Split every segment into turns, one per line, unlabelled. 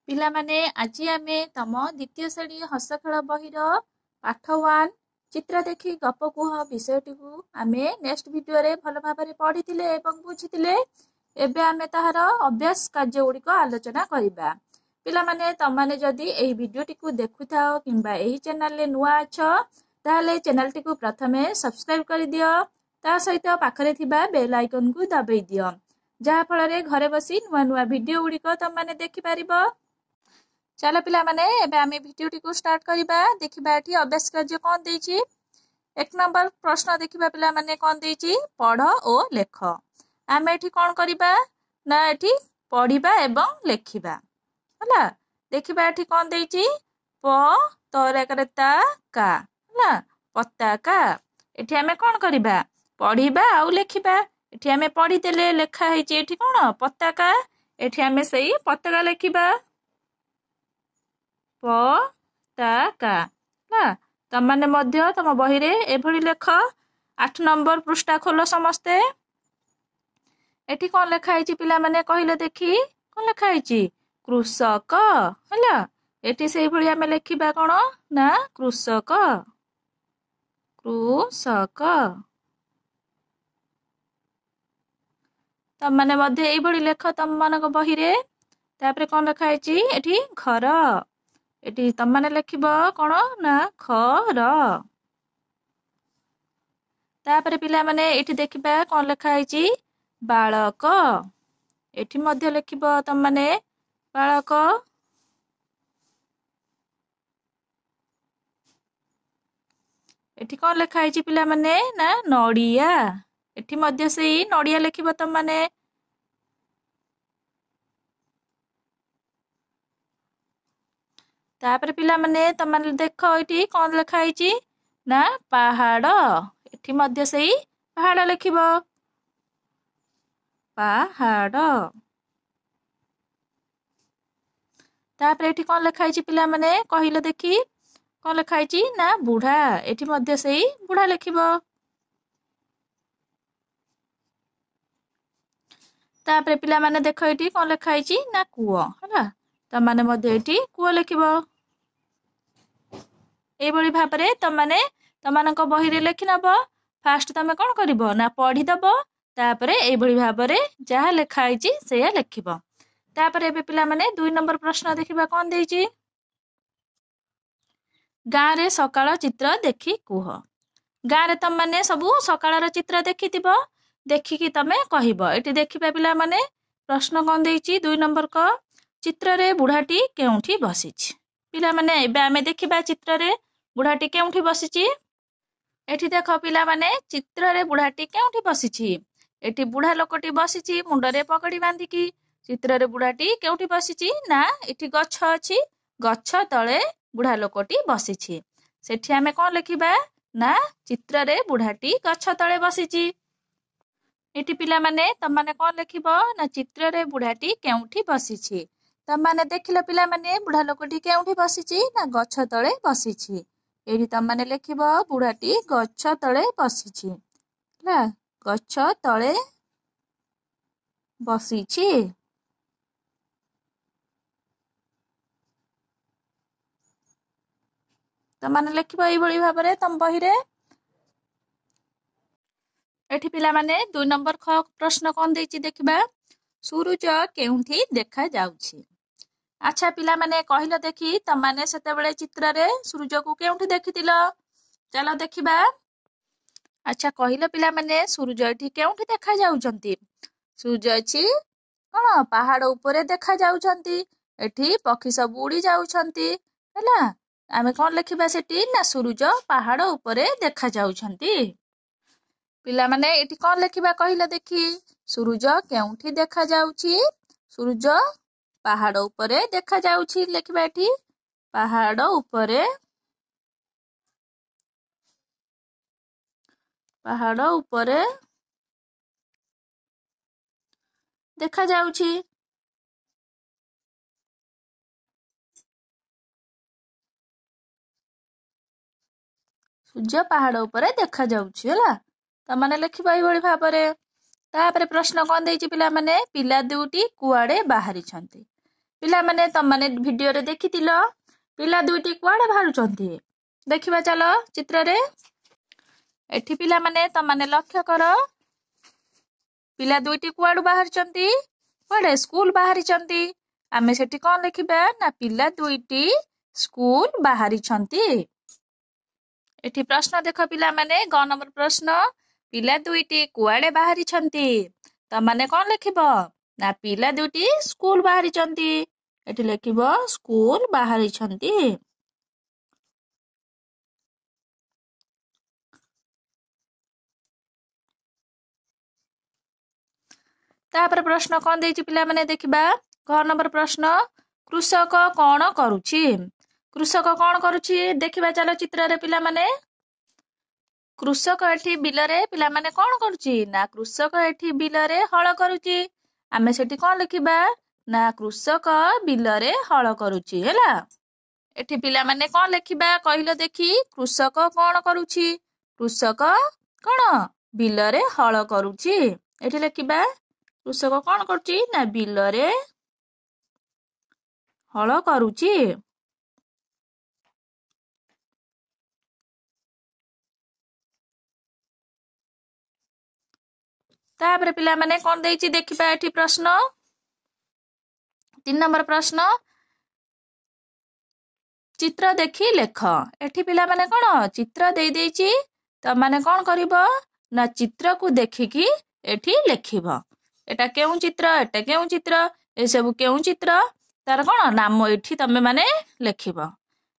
पिला माने आजी आमे तम द्वितीय श्रेणी हसखेल बहिर पाठ 1 चित्र देखि गप कुह विषयटी को आमे नेक्स्ट वीडियो रे भल भाबरे पढिथिले एवं बुझिथिले एबे आमे ताहार अभ्यास कार्य गुड़िक आलोचना करिबा। पिला माने तमाने जदि एही वीडियोटी को देखुथाओ किंबा एही चैनल रे नुआ अछ ताले चैनल टी को प्रथमे सब्सक्राइब करि दियो ता सहित पाखरे थिबा बेल आइकन को दबाई दियो जहा फल रे घरे बसी नुआ नुआ वीडियो गुड़िक तमाने देखि पारिबो। चलो पिला माने एबे आमे वीडियोटी को स्टार्ट करिबा। देखिबा एठी अभ्यास कार्य कोन देछि। 1 नंबर प्रश्न देखिबा पिला माने कोन देछि पढ़ ओ लेख। आमे एठी कोन करिबा ना एठी पढ़िबा एवं लेखिबा हला। देखिबा एठी कोन देछि प तोरे ता का हला पताका। एठी आमे कोन करिबा पढ़िबा आ लेखिबा। एठी आमे पढ़ी देले लेखा हेछि एठी कोन पताका। एठी आमे सही पताका लेखिबा पताका ना। तमाने मध्य तम बही रे एभली लेख। 8 नंबर पृष्ठा खोलो समस्ते। एठी कोन लेखा हेछि पिला माने कहिले देखि कोन लेखा हेछि कृषक हला। एठी सेही भली आमे लेखिबा कोन ना कृषक कृषक। तमाने मध्य एई भली लेख तम मानक बही रे। तापरे कोन लेखा हेछि एठी घर। एठी तमाने लेखिबो कोन ना खर। तापरे पिला माने एठी देखिबा कोन लेखा हेछि बालक। एठी मध्य लेखिबो तमाने बालक। एठी कोन लेखा हेछि पिला माने ना नडिया। एठी मध्य सेही नडिया लेखिबो तमाने। तापरे पिला माने तमाने देखो एठी कोन लेखा हेछि ना पहाड़। एठी मध्य सेही पहाड़ लेखिबो पहाड़। तापरे एठी कोन लेखा हेछि पिला माने कहिलो देखि कोन लेखा हेछि ना बुढ़ा। एठी मध्य सेही बुढ़ा लेखिबो। तापरे पिला माने देखो एठी कोन लेखा हेछि ना कुओ हला। तमाने मध्य एठी कुओ लेखिबो। ए बळी भाबरे तमाने तमानक बही रे लेखि नबो। फास्ट तमे कोन करिवो ना पढी दबो तापरे ए बळी भाबरे जहा लेखा हेछि सेया लेखिबो। तापरे एबे पिला माने 2 नंबर प्रश्न देखिबा कोन देछि गाँ रे सकाळ चित्र देखि कुह। गाँ रे तम माने सबु सकाळर चित्र देखितिबो देखि कि तमे कहिबो। एठी देखिबा पिला माने प्रश्न कोन देछि 2 नंबर को चित्र रे बुढाटी केउठी बसिछि। पिला माने एबे आमे देखिबा चित्र रे बुढाटी केउठी बसिछि। एठी देखो पिला माने चित्र रे बुढाटी केउठी बसिछि। एठी बुढा लोकटी बसिछि मुंडरे पकड़ी बांधिकी। चित्र रे बुढाटी केउठी बसिछि ना एठी गच्छ अछि गच्छ तळे बुढा लोकटी बसिछि। सेठी आमे कोन लेखिबा ना चित्र रे बुढाटी गच्छ तळे बसिछि। एठी पिला माने तमाने कोन लेखिबो ना चित्र रे बुढाटी केउठी बसिछि। तमाने देखिलो पिला माने बुढा लोकटी केउठी बसिछि ना गच्छ तळे बसिछि। एठी तमाने लेखिबो बुढाटी गच्छ तळे बसिछि हला गच्छ तळे बसिछि। तमाने लेखिबो एई भली भाबरे तम बही रे। एठी पिला माने 2 नंबर ख प्रश्न कोन देछि देखिबा सूरज केउठी देखा जाउछि। अच्छा पिला माने कहिलो देखि तमाने सेते बेले चित्र रे सूरज को केउठी देखितिलो चलो देखिबा। अच्छा कहिलो पिला माने सूरज एठी केउठी देखा जाउछंती। सूरज अछि कोन पहाड़ ऊपर देखा जाउछंती। एठी पक्षी सब उड़ी जाउछंती हला। आमे कोन लेखिबा सेठी ना सूरज पहाड़ ऊपर देखा जाउछंती। पिला माने एठी कोन लेखिबा कहिलो देखि सूरज केउठी देखा जाउछि। सूरज पहाड़ ऊपर देखा जाउछि लेखिबा एठी पहाड़ ऊपर देखा जाउछि। सूर्य पहाड़ ऊपर देखा जाउछि हला। तमाने लेखिबा एई भली भाबरे। तापरे प्रश्न कोन देछि पिला माने पिला दुटी कुआडे बाहरी छंती। पिला माने तम माने वीडियो रे देखितिलो पिला दुईटी कुआडे बाहरुचंती देखिबा चलो चित्र रे एठी पिला माने तम माने लक्ष्य करो पिला दुईटी कुआडू बाहरिचंती कुआडे स्कूल बाहरिचंती आमे सेठी कोन लिखिबा ना पिला दुईटी स्कूल बाहरिचंती एठी प्रश्न देखो पिला माने ग नंबर प्रश्न पिला दुईटी कुआडे बाहरिचंती तम माने कोन लिखिबो ना पिला दुईटी स्कूल बाहरिचंती एठी लिखिबो स्कूल बाहरिचंती तापर प्रश्न कोन देछि पिला माने देखिबा ग नंबर प्रश्न कृषक कोन करूछि कृषक कोन करूछि देखिबा चलो चित्र रे पिला माने कृषक एठी बिल रे पिला माने कोन करूछि ना कृषक एठी बिल रे हळ करूछि आमे सेठी कोन लिखिबा ना कृषक बिल रे हळ करूछि हैला एठी पिला माने कोन लिखिबा कहिलो देखि कृषक कोन करूछि कृषक कोन बिल रे हळ करूछि एठी लिखिबा कृषक कोन करूछि ना बिल रे हळ करूछि तापर पिला माने कोन देछि देखिबा एठी प्रश्न 3 नंबर प्रश्न चित्र देखि लेख एठी पिला माने कोन चित्र देई देछि त माने कोन करिवो ना चित्र को देखिकी एठी लेखिबो एटा केउ चित्र ए सब केउ चित्र तार कोन नाम एठी तमे माने लेखिबो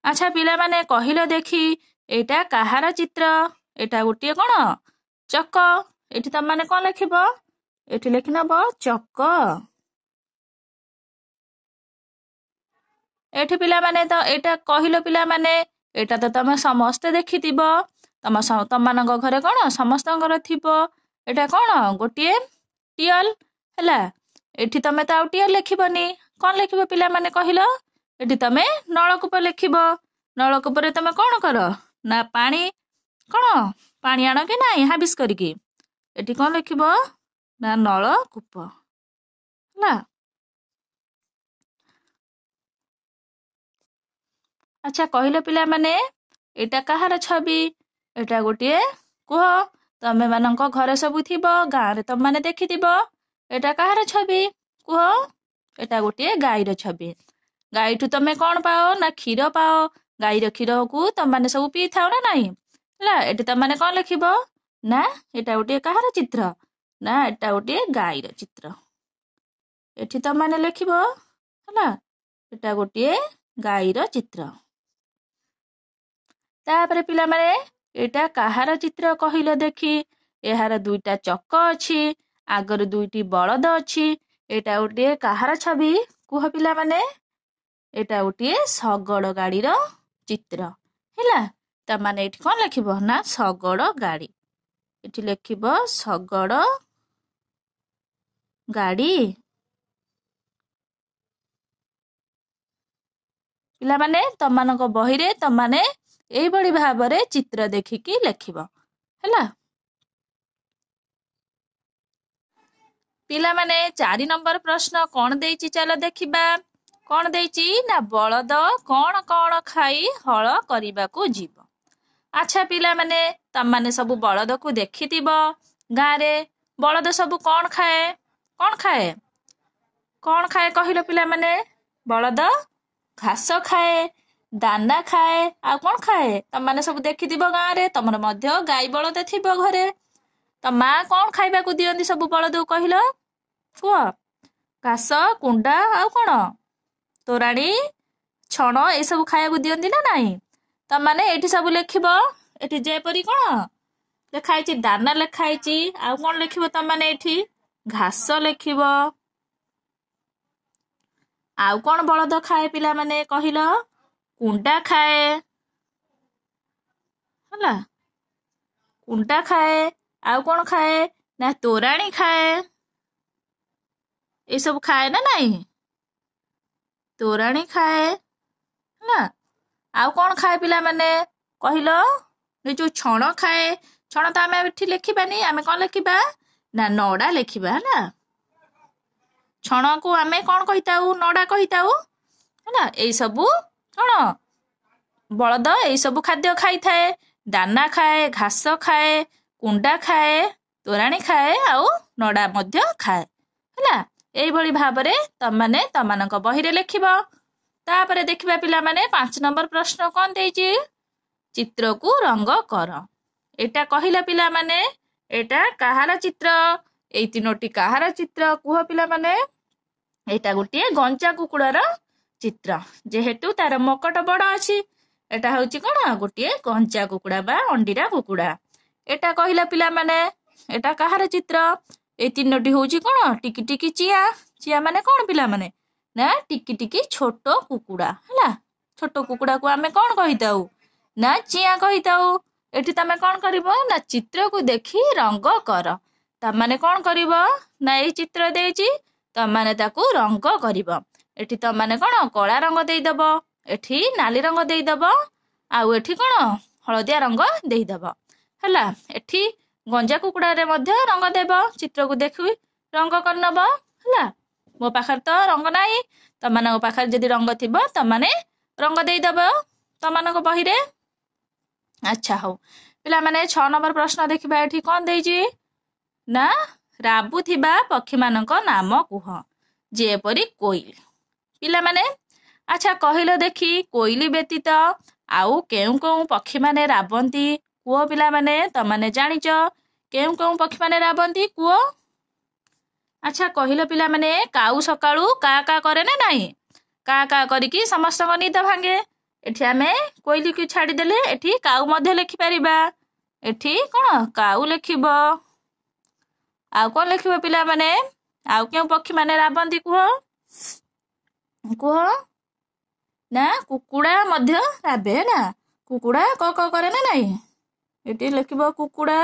अच्छा पिला माने कहिलो देखि एटा काहार चित्र एटा गुटिए कोन चक एठी तमे माने कोन लेखिबो एठी लेखिनबो चक एठी पिला माने तो एटा कहिलो पिला माने एटा तो तमे समस्त देखितिबो तम मानक घरे कोन समस्तंकर थिबो एटा कोन गोटिए टियल हैला एठी तमे तो टियल लेखिबोनी कोन लेखिबो पिला माने कहिलो एठी तमे नळकूप लेखिबो नळकूप रे तमे कोन करो ना पानी कोन पानी आनो कि नाही हाबिस करिकी एठी कोन लेखिबो ना नळकूप हैला अच्छा कहिलो पिला माने एटा काहार छवि एटा गोटिए कुह तमे मानक घरे सब थिबो गाँ रे तम माने देखिथिबो एटा काहार छवि कुह एटा गोटिए गाईर छवि गाईठु तमे कोन पाओ ना क्षीर पाओ गाईर क्षीर को तम माने सब पी थाओ ना नाही हैला एटी तम माने कोन लिखिबो ना एटा गोटिए काहार चित्र ना एटा गोटिए गाईर चित्र एठी तम माने लिखिबो हैला एटा गोटिए गाईर चित्र तापर पिला माने एटा काहार चित्र कहिलो देखि एहार दुईटा चक्क अछि आगर दुईटी बळद अछि एटा गोटे काहार छवि कुह पिला माने एटा गोटे सगड़ गाड़ीर चित्र हैला त माने एठी कोन लिखिबो ना सगड़ गाड़ी एठी लिखिबो सगड़ गाड़ी पिला माने तमानक बही रे तमाने एई बड़ी भाबरे चित्र देखिकी लेखिबो हैला पिला माने 4 नंबर प्रश्न कोन देइची चलो देखिबा कोन देइची ना बळद कोन कोन खाई हळ करिबाकू जीव अच्छा पिला माने तम माने सब बळद को देखितिबो गाँ रे बळद सब कोन खाए कहिलो पिला माने बळद घास खाए दाना खाए आ कोन खाए तम माने सब देखितिबो गाँ रे तमर मध्य गाई बळद थिबो घरे त मा कोन खाइबाकू दियंती सब बळद कहिलो कुह घास कुंडा आ कोन तोराणी छण ए सब खाइबाकू दियंती ना नाही त माने एठी सब लेखिबो एठी जेपरी कोन लेखाइची दाना लेखाइची आ कोन लेखिबो त माने एठी घास लेखिबो आउ कोन बळद खाए पिला माने कहिलो कुंडा खाए हला कुंडा खाए आउ कोन खाए ना तोराणी खाए ए सब खाए ना नाही तोराणी खाए हला आउ कोन खाए पिला माने कहिलो ए जो छण खाए छण त आमे एठी लेखिबानी आमे कोन लेखिबा ना नडा लेखिबा हला छण को आमे कौन कहिताऊ नड़ा कहिताऊ है यही सबू कौन बलद यही सबू खाद्य खाई थाए दाना खाए घास खाए कुंडा खाए तोराणी खाए आउ नड़ा मध्य खाए है यही भाव तमाने तमानक बही लिखिब तापर देखिबा पिला माने 5 नंबर प्रश्न कौन देइछि चित्र को रंग कर एटा कहिला पिला माने एटा कहार चित्र एई तीनोटी कहार चित्र कुह पिला माने एटा गोटे गंजा कुकुड़ार चित्र जेहेतु तार मकट बड़ अछि एटा होछि कोन गोटे गंजा कुकुड़ा बा अंडीरा कुकुड़ा एटा कहिला पिला माने एटा कहार चित्र ए तीनोटी होछि कोन टिकी टिकी चिया चिया माने कोन पिला माने ना टिकी टिकी छोट कुकुड़ा है छोट कुकुड़ा को आमे कौन कहिताऊ ना चिया कहिताऊ एठी तमे कौन करिवो ना चित्र को देखी रंग कर तमाने कौन करिवो ना ए चित्र देइछि तमाने ताकू रंग करिवो एठी तमाने कौन कला रंग देई दबो एठी नाली रंग देई दबो आउ एठी कौन हलदिया रंग देई दबो हला एठी गंजा कुकुड़ा रे मध्य रंग देबो चित्र को देखि रंग कर नबो हला मो पाखर तो रंग नाही तमानक पाखर जदि रंग थिबो तमाने रंग देई दबो तमानक बही रे अच्छा हो पिला माने 6 नंबर प्रश्न देखिबा एठी कोन देइछि ना राबु थिबा पक्षी मानक नाम कुह जेपरि कोइल पिला माने अच्छा कहिलो देखी कोइली व्यतीत आउ केउ केउ पक्षी माने राबंती कुह पिला माने तमाने जानिच केउ केउ पक्षी माने राबंती कुह अच्छा कहिलो पिला माने काऊ सकाळू का का करे ना नाही का करिकी समस्त निद भांगे एठी आमे कोइली की छाड़ी देले एठी काऊ मध्य लिखि परिबा एठी कोन काऊ लिखिबो आउ कोन लिखिबो पिला माने आउ केउ पक्षी माने राबंती कुह कुह ना कुकुड़ा मध्य राबे ना कुकुड़ा क करे ना नाही एठी लिखिबो कुकुड़ा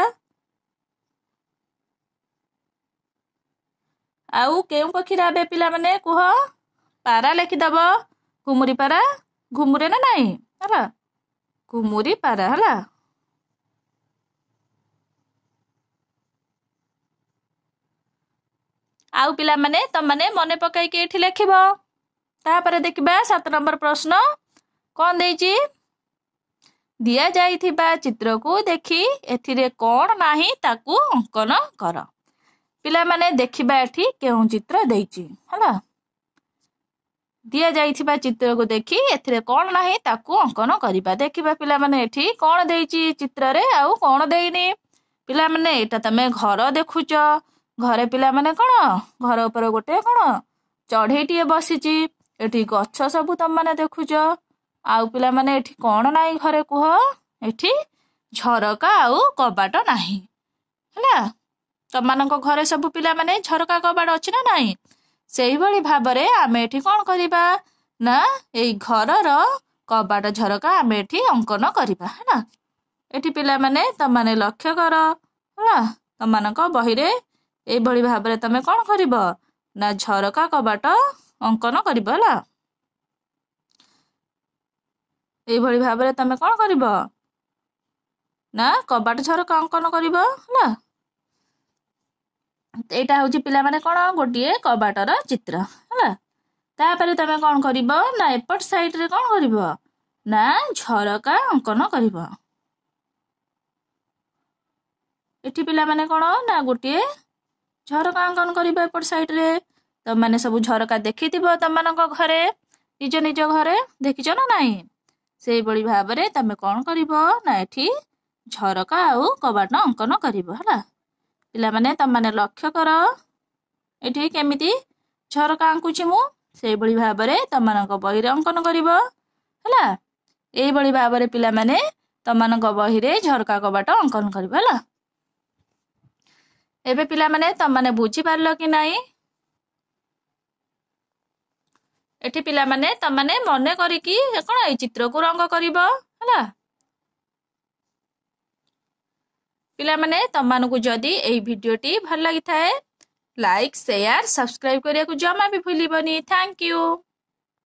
आउ केउ पक्षी राबे पिला माने कुह पारा लिखिदब घुमुरी पारा घुमुरे ना नाही हला घुमुरी पारा हला आउ पिला माने तमाने मने पकाई के एठी लिखिबो तापर देखिबा 7 नंबर प्रश्न कोन देइछि दिया जाइथिबा चित्र को देखि एथिरे कोन नाही ताकू अंकन कर पिला माने देखिबा एठी केउ चित्र देइछि हला दिया जाइथिबा चित्र को देखी एथिरे कोन नाही ताकू अंकन करिबा देखिबा पिला माने एठी कोन देइछि चित्र रे आउ कोन देइनी पिला माने एटा तमे घर देखुच घरे पिला माने कोन घर ऊपर गोटे कोन चढ़ेटिए बसिछि एठी गच्छ सब तम माने देखुच आउ पिला माने एठी कोन नाही घरे कुह एठी झरका आउ कबाट नाही हला तमानक घरे सब पिला माने झरका कबाट अछि ना नाही सेही भली भाबरे आमे एठी कोन करिबा ना एई घरर कबाट झरका आमे एठी अंकन करिबा हैना एठी पिला माने तमाने लक्ष्य कर हला तमानक बही रे एई भली भाबरे तमे कोन करिबो ना झरका कबाट अंकन करिबो हला एई भली भाबरे तमे कोन करिबो ना कबाट झरका अंकन करिबो हला एटा होची पिला माने कोन गोटिए कबाटर चित्र हला तापर तमे कोन करिवो ना एपट साइड रे कोन करिवो ना झरका अंकन करिवो एठी पिला माने कोन ना गोटिए झरका अंकन करिवो एपट साइड रे त माने सब झरका देखिथिबो तमानक घरे निज निज घरे देखिचो ना नाही सेही बळी भाबरे तमे कोन करिवो ना एठी झरका आउ कबाट अंकन करिवो हला पिला माने तम माने लक्ष्य कर एठी केमिति झरका अंकुछि मु सेही बळी भाबरे तमानक बही रे अंकन करिवो हला एही बळी भाबरे पिला माने तमानक बही रे झरका कबाट अंकन करिवो हला एबे पिला माने तम माने बुझी पारलो कि नाही एठी पिला माने तम माने मने करिकी कोन ए चित्र को रंग करिवो हला पिला माने तमानकु जदी एई भिडियोटी भल लागि थाए लाइक शेयर सब्सक्राइब करिया को जमा भी भूलिबनी थैंक यू।